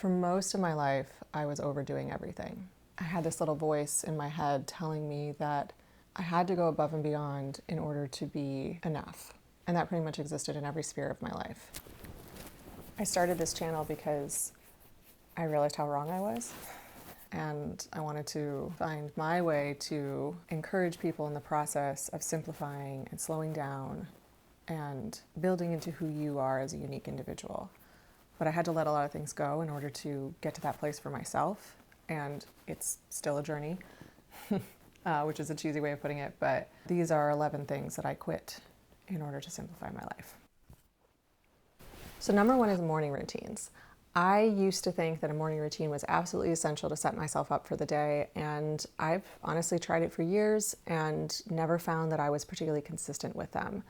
For most of my life, I was overdoing everything. I had this little voice in my head telling me that I had to go above and beyond in order to be enough. And that pretty much existed in every sphere of my life. I started this channel because I realized how wrong I was. And I wanted to find my way to encourage people in the process of simplifying and slowing down and building into who you are as a unique individual. But I had to let a lot of things go in order to get to that place for myself. And it's still a journey, which is a cheesy way of putting it. But these are 11 things that I quit in order to simplify my life. So number one is morning routines. I used to think that a morning routine was absolutely essential to set myself up for the day, and I've honestly tried it for years and never found that I was particularly consistent with them.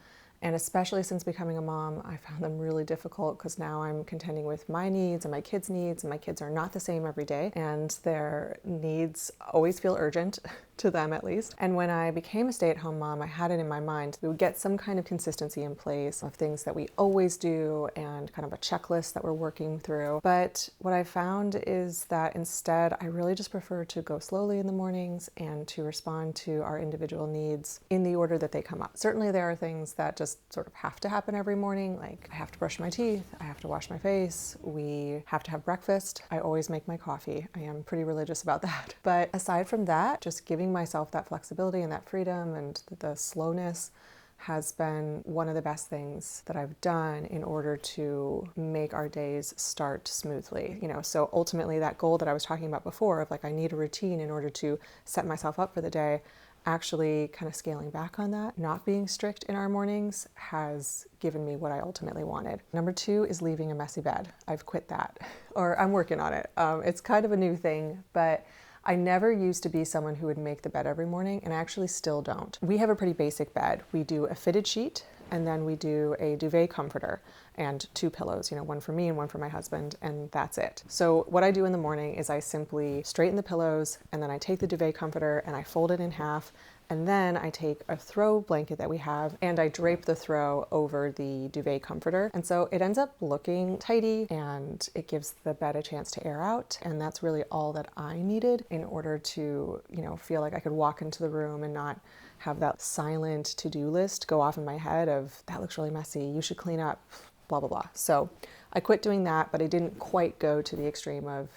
And especially since becoming a mom, I found them really difficult because now I'm contending with my needs and my kids' needs, and my kids are not the same every day, and their needs always feel urgent, to them at least. And when I became a stay-at-home mom, I had it in my mind we would get some kind of consistency in place of things that we always do and kind of a checklist that we're working through. But what I found is that instead, I really just prefer to go slowly in the mornings and to respond to our individual needs in the order that they come up. Certainly there are things that just sort of have to happen every morning, like I have to brush my teeth, I have to wash my face, we have to have breakfast. I always make my coffee. I am pretty religious about that. But aside from that, just giving myself that flexibility and that freedom and the slowness has been one of the best things that I've done in order to make our days start smoothly. So ultimately that goal that I was talking about before of like I need a routine in order to set myself up for the day, actually kind of scaling back on that, not being strict in our mornings has given me what I ultimately wanted. Number two is leaving a messy bed. I've quit that, or I'm working on it. It's kind of a new thing, but I never used to be someone who would make the bed every morning, and I actually still don't. We have a pretty basic bed. We do a fitted sheet, and then we do a duvet comforter and 2 pillows, one for me and one for my husband, and that's it. So what I do in the morning is I simply straighten the pillows, and then I take the duvet comforter and I fold it in half, and then I take a throw blanket that we have and I drape the throw over the duvet comforter. And so it ends up looking tidy and it gives the bed a chance to air out. And that's really all that I needed in order to, feel like I could walk into the room and not have that silent to-do list go off in my head of that looks really messy, you should clean up, blah, blah, blah. So I quit doing that, but I didn't quite go to the extreme of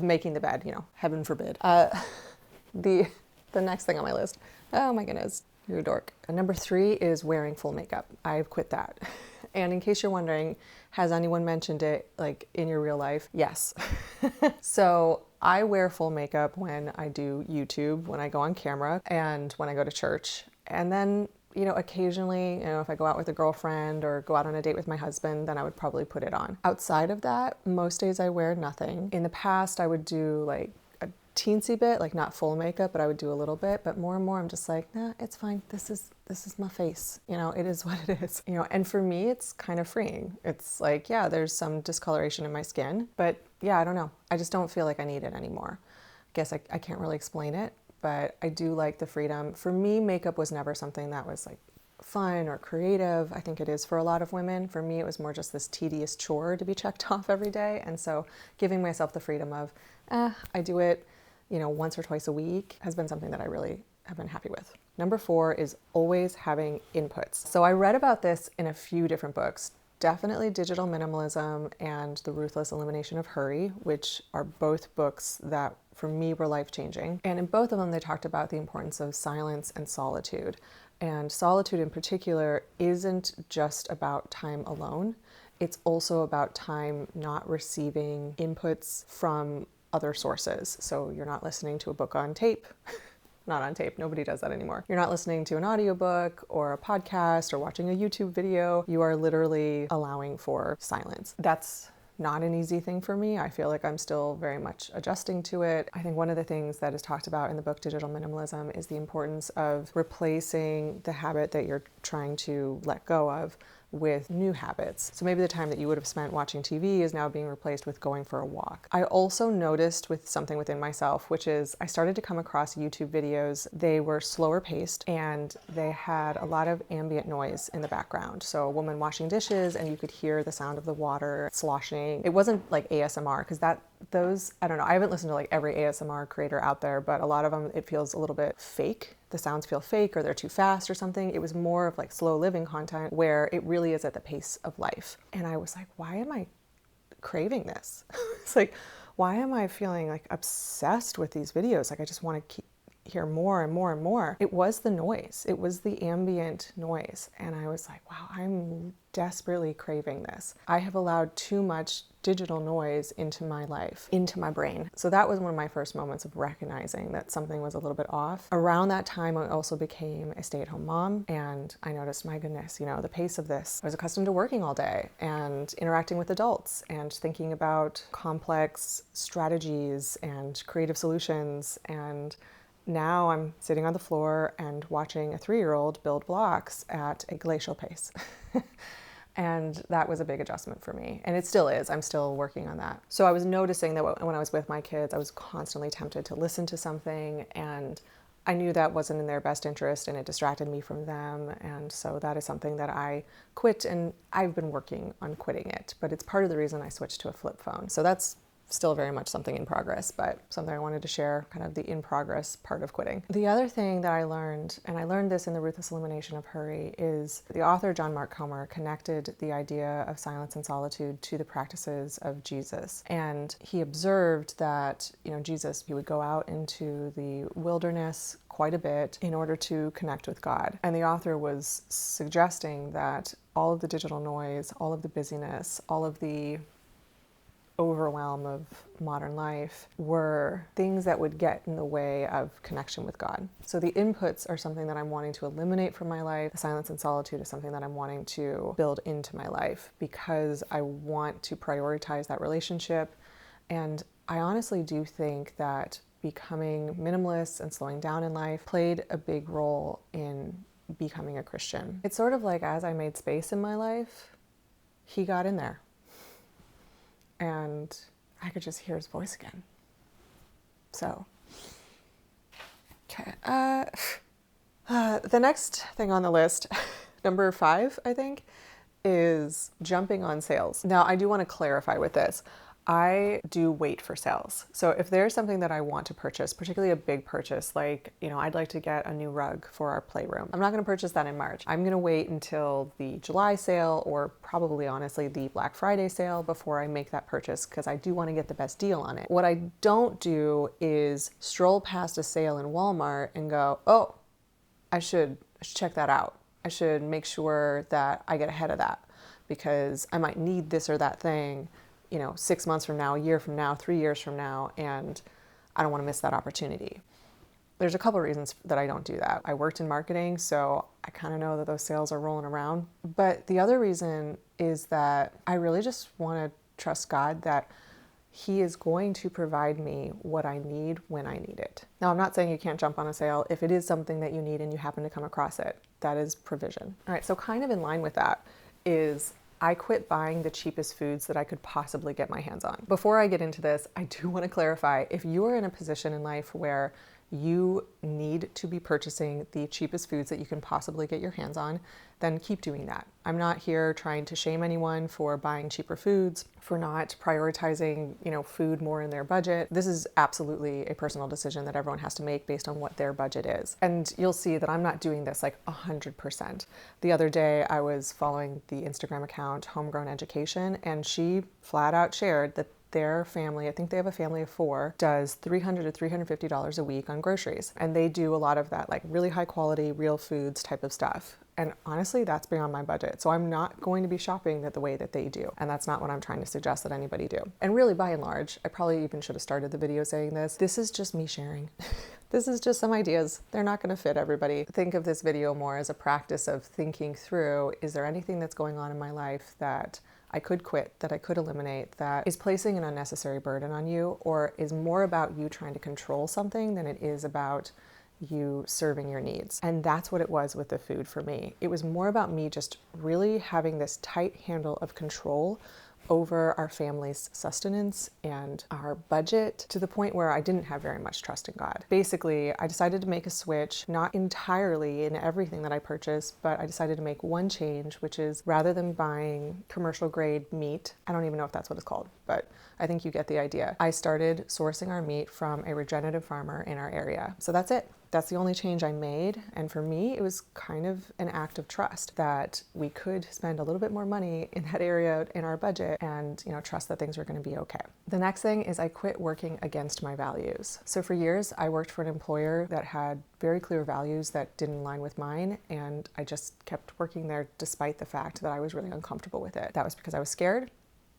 making the bed, heaven forbid. The next thing on my list, oh my goodness, you're a dork. And number 3 is wearing full makeup. I've quit that. And in case you're wondering, has anyone mentioned it like in your real life? Yes. So I wear full makeup when I do YouTube, when I go on camera, and when I go to church. And then, occasionally, if I go out with a girlfriend or go out on a date with my husband, then I would probably put it on. Outside of that, most days I wear nothing. In the past, I would do like teensy bit, like not full makeup, but I would do a little bit. But more and more I'm just like, nah, it's fine. This is my face. It is what it is. And for me, it's kind of freeing. It's like, yeah, there's some discoloration in my skin, but yeah, I don't know. I just don't feel like I need it anymore. I guess I can't really explain it, but I do like the freedom. For me, makeup was never something that was like fun or creative. I think it is for a lot of women. For me, it was more just this tedious chore to be checked off every day. And so giving myself the freedom of, I do it once or twice a week has been something that I really have been happy with. Number 4 is always having inputs. So I read about this in a few different books, definitely Digital Minimalism and The Ruthless Elimination of Hurry, which are both books that for me were life-changing. And in both of them, they talked about the importance of silence and solitude. And solitude in particular isn't just about time alone. It's also about time not receiving inputs from other sources. So you're not listening to a book on tape, not on tape, nobody does that anymore. You're not listening to an audiobook or a podcast or watching a YouTube video. You are literally allowing for silence. That's not an easy thing for me. I feel like I'm still very much adjusting to it. I think one of the things that is talked about in the book Digital Minimalism is the importance of replacing the habit that you're trying to let go of with new habits. So maybe the time that you would have spent watching TV is now being replaced with going for a walk. I also noticed with something within myself, which is I started to come across YouTube videos. They were slower paced and they had a lot of ambient noise in the background. So a woman washing dishes and you could hear the sound of the water sloshing. It wasn't like ASMR because I don't know, I haven't listened to like every ASMR creator out there, but a lot of them, it feels a little bit fake. The sounds feel fake or they're too fast or something. It was more of like slow living content where it really is at the pace of life. And I was like, why am I craving this? It's like, why am I feeling like obsessed with these videos? Like I just want to hear more and more and more. It was the noise. It was the ambient noise. And I was like, wow, I'm desperately craving this. I have allowed too much digital noise into my life, into my brain. So that was one of my first moments of recognizing that something was a little bit off. Around that time, I also became a stay-at-home mom, and I noticed, my goodness, the pace of this. I was accustomed to working all day and interacting with adults and thinking about complex strategies and creative solutions, and now I'm sitting on the floor and watching a 3-year-old build blocks at a glacial pace. And that was a big adjustment for me. And it still is. I'm still working on that. So I was noticing that when I was with my kids, I was constantly tempted to listen to something, and I knew that wasn't in their best interest and it distracted me from them. And so that is something that I quit, and I've been working on quitting it. But it's part of the reason I switched to a flip phone. So that's still very much something in progress, but something I wanted to share, kind of the in progress part of quitting. The other thing that I learned, and I learned this in the Ruthless Elimination of Hurry, is the author John Mark Comer connected the idea of silence and solitude to the practices of Jesus. And he observed that, Jesus, he would go out into the wilderness quite a bit in order to connect with God. And the author was suggesting that all of the digital noise, all of the busyness, all of the overwhelm of modern life were things that would get in the way of connection with God. So the inputs are something that I'm wanting to eliminate from my life. The silence and solitude is something that I'm wanting to build into my life because I want to prioritize that relationship. And I honestly do think that becoming minimalist and slowing down in life played a big role in becoming a Christian. It's sort of like as I made space in my life, he got in there. And I could just hear his voice again. So, okay. The next thing on the list, number 5, I think, is jumping on sales. Now, I do want to clarify with this. I do wait for sales. So if there's something that I want to purchase, particularly a big purchase, like, I'd like to get a new rug for our playroom. I'm not going to purchase that in March. I'm going to wait until the July sale, or probably honestly the Black Friday sale, before I make that purchase, because I do want to get the best deal on it. What I don't do is stroll past a sale in Walmart and go, oh, I should check that out. I should make sure that I get ahead of that because I might need this or that thing 6 months from now, a year from now, 3 years from now, and I don't want to miss that opportunity. There's a couple of reasons that I don't do that. I worked in marketing, so I kind of know that those sales are rolling around. But the other reason is that I really just want to trust God that He is going to provide me what I need when I need it. Now, I'm not saying you can't jump on a sale if it is something that you need and you happen to come across it. That is provision. All right, so kind of in line with that is I quit buying the cheapest foods that I could possibly get my hands on. Before I get into this, I do want to clarify, if you are in a position in life where you need to be purchasing the cheapest foods that you can possibly get your hands on, then keep doing that. I'm not here trying to shame anyone for buying cheaper foods, for not prioritizing, food more in their budget. This is absolutely a personal decision that everyone has to make based on what their budget is. And you'll see that I'm not doing this like 100%. The other day I was following the Instagram account Homegrown Education, and she flat out shared that their family, I think they have a family of 4, does $300 to $350 a week on groceries. And they do a lot of that, like really high quality, real foods type of stuff. And honestly, that's beyond my budget. So I'm not going to be shopping the way that they do. And that's not what I'm trying to suggest that anybody do. And really, by and large, I probably even should have started the video saying this. This is just me sharing. This is just some ideas. They're not going to fit everybody. Think of this video more as a practice of thinking through, is there anything that's going on in my life that I could quit, that I could eliminate, that is placing an unnecessary burden on you, or is more about you trying to control something than it is about you serving your needs. And that's what it was with the food for me. It was more about me just really having this tight handle of control over our family's sustenance and our budget, to the point where I didn't have very much trust in God. Basically, I decided to make a switch, not entirely in everything that I purchased, but I decided to make one change, which is rather than buying commercial grade meat, I don't even know if that's what it's called, but I think you get the idea. I started sourcing our meat from a regenerative farmer in our area. So that's it. That's the only change I made. And for me, it was kind of an act of trust that we could spend a little bit more money in that area in our budget and, trust that things were going to be okay. The next thing is I quit working against my values. So for years, I worked for an employer that had very clear values that didn't align with mine. And I just kept working there despite the fact that I was really uncomfortable with it. That was because I was scared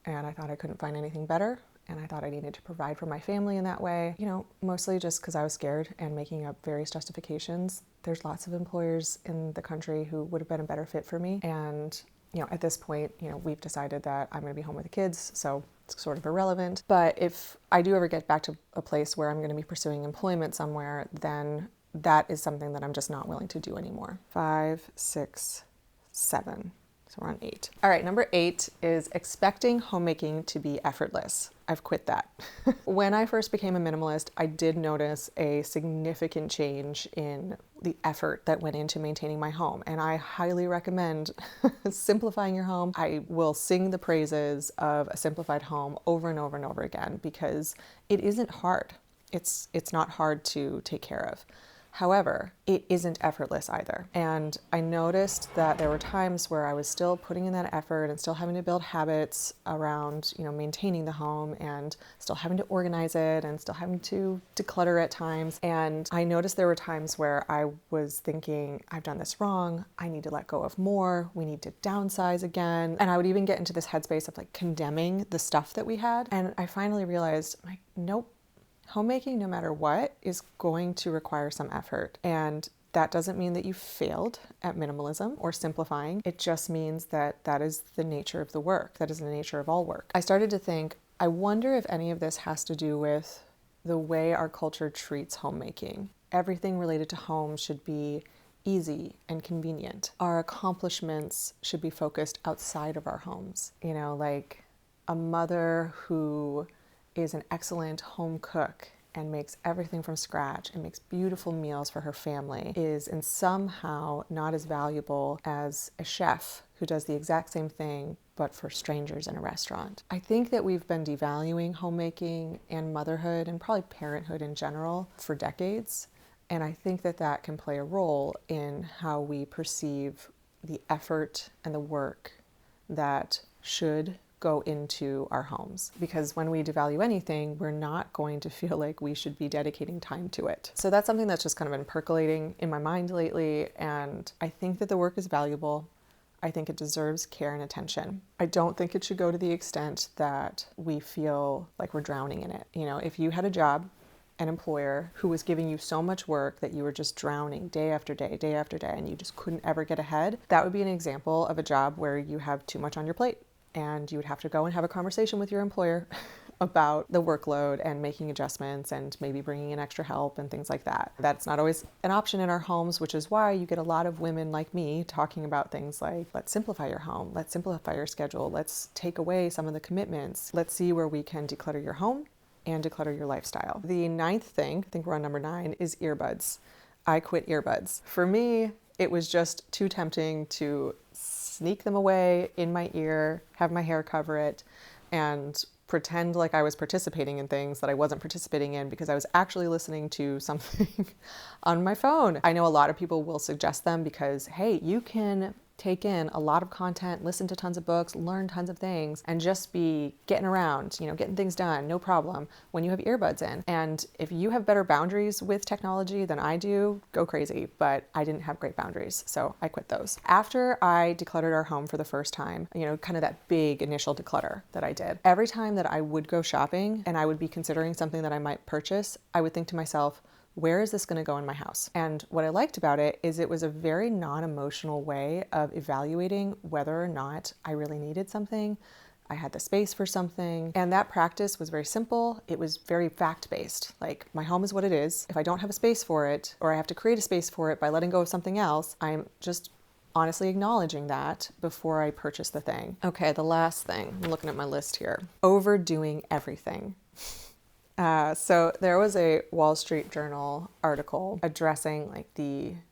and I thought I couldn't find anything better. And I thought I needed to provide for my family in that way, mostly just because I was scared and making up various justifications. There's lots of employers in the country who would have been a better fit for me. And, at this point, we've decided that I'm going to be home with the kids, so it's sort of irrelevant. But if I do ever get back to a place where I'm going to be pursuing employment somewhere, then that is something that I'm just not willing to do anymore. 5, 6, 7. So we're on 8. All right, number 8 is expecting homemaking to be effortless. I've quit that. When I first became a minimalist, I did notice a significant change in the effort that went into maintaining my home. And I highly recommend simplifying your home. I will sing the praises of a simplified home over and over and over again because it isn't hard. It's not hard to take care of. However, it isn't effortless either. And I noticed that there were times where I was still putting in that effort and still having to build habits around, maintaining the home and still having to organize it and still having to declutter at times. And I noticed there were times where I was thinking, I've done this wrong. I need to let go of more. We need to downsize again. And I would even get into this headspace of condemning the stuff that we had. And I finally realized, nope. Homemaking, no matter what, is going to require some effort. And that doesn't mean that you failed at minimalism or simplifying. It just means that that is the nature of the work. That is the nature of all work. I started to think, I wonder if any of this has to do with the way our culture treats homemaking. Everything related to home should be easy and convenient. Our accomplishments should be focused outside of our homes. Like a mother who is an excellent home cook and makes everything from scratch and makes beautiful meals for her family is in somehow not as valuable as a chef who does the exact same thing but for strangers in a restaurant. I think that we've been devaluing homemaking and motherhood and probably parenthood in general for decades. And I think that that can play a role in how we perceive the effort and the work that should go into our homes. Because when we devalue anything, we're not going to feel like we should be dedicating time to it. So that's something that's just kind of been percolating in my mind lately. And I think that the work is valuable. I think it deserves care and attention. I don't think it should go to the extent that we feel like we're drowning in it. If you had a job, an employer who was giving you so much work that you were just drowning day after day, and you just couldn't ever get ahead, that would be an example of a job where you have too much on your plate. And you would have to go and have a conversation with your employer about the workload and making adjustments and maybe bringing in extra help and things like that. That's not always an option in our homes, which is why you get a lot of women like me talking about things like, let's simplify your home, let's simplify your schedule, let's take away some of the commitments, let's see where we can declutter your home and declutter your lifestyle. The 9th thing, I think we're on number 9, is earbuds. I quit earbuds. For me, it was just too tempting to sneak them away in my ear, have my hair cover it, and pretend like I was participating in things that I wasn't participating in because I was actually listening to something on my phone. I know a lot of people will suggest them because, hey, you can take in a lot of content, listen to tons of books, learn tons of things, and just be getting around, getting things done, no problem, when you have earbuds in. And if you have better boundaries with technology than I do, go crazy. But I didn't have great boundaries, so I quit those. After I decluttered our home for the first time, kind of that big initial declutter that I did, every time that I would go shopping and I would be considering something that I might purchase, I would think to myself, where is this going to go in my house? And what I liked about it is it was a very non-emotional way of evaluating whether or not I really needed something, I had the space for something. And that practice was very simple. It was very fact-based. Like, my home is what it is. If I don't have a space for it, or I have to create a space for it by letting go of something else, I'm just honestly acknowledging that before I purchase the thing. Okay, the last thing, I'm looking at my list here. Overdoing everything. So there was a Wall Street Journal article addressing like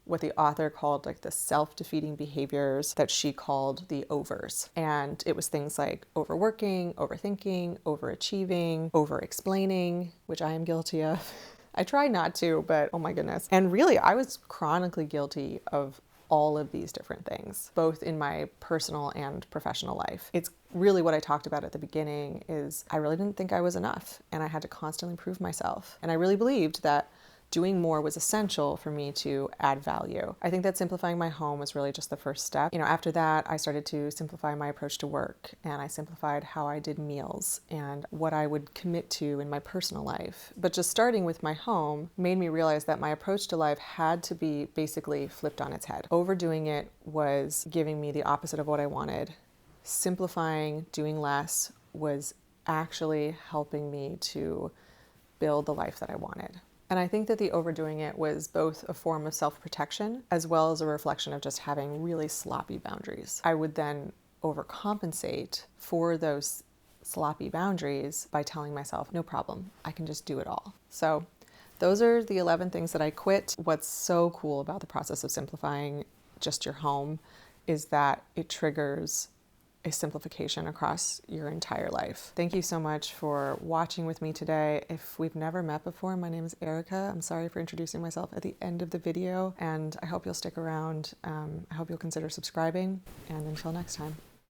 what the author called like the self-defeating behaviors that she called the overs. And it was things like overworking, overthinking, overachieving, over-explaining, which I am guilty of. I try not to, but oh my goodness. And really, I was chronically guilty of all of these different things, both in my personal and professional life. It's really what I talked about at the beginning is I really didn't think I was enough and I had to constantly prove myself. And I really believed that doing more was essential for me to add value. I think that simplifying my home was really just the first step. After that, I started to simplify my approach to work, and I simplified how I did meals and what I would commit to in my personal life. But just starting with my home made me realize that my approach to life had to be basically flipped on its head. Overdoing it was giving me the opposite of what I wanted. Simplifying, doing less, was actually helping me to build the life that I wanted. And I think that the overdoing it was both a form of self-protection as well as a reflection of just having really sloppy boundaries. I would then overcompensate for those sloppy boundaries by telling myself, no problem, I can just do it all. So those are the 11 things that I quit. What's so cool about the process of simplifying just your home is that it triggers a simplification across your entire life. Thank you so much for watching with me today. If we've never met before, my name is Erica. I'm sorry for introducing myself at the end of the video, and I hope you'll stick around. I hope you'll consider subscribing, and until next time.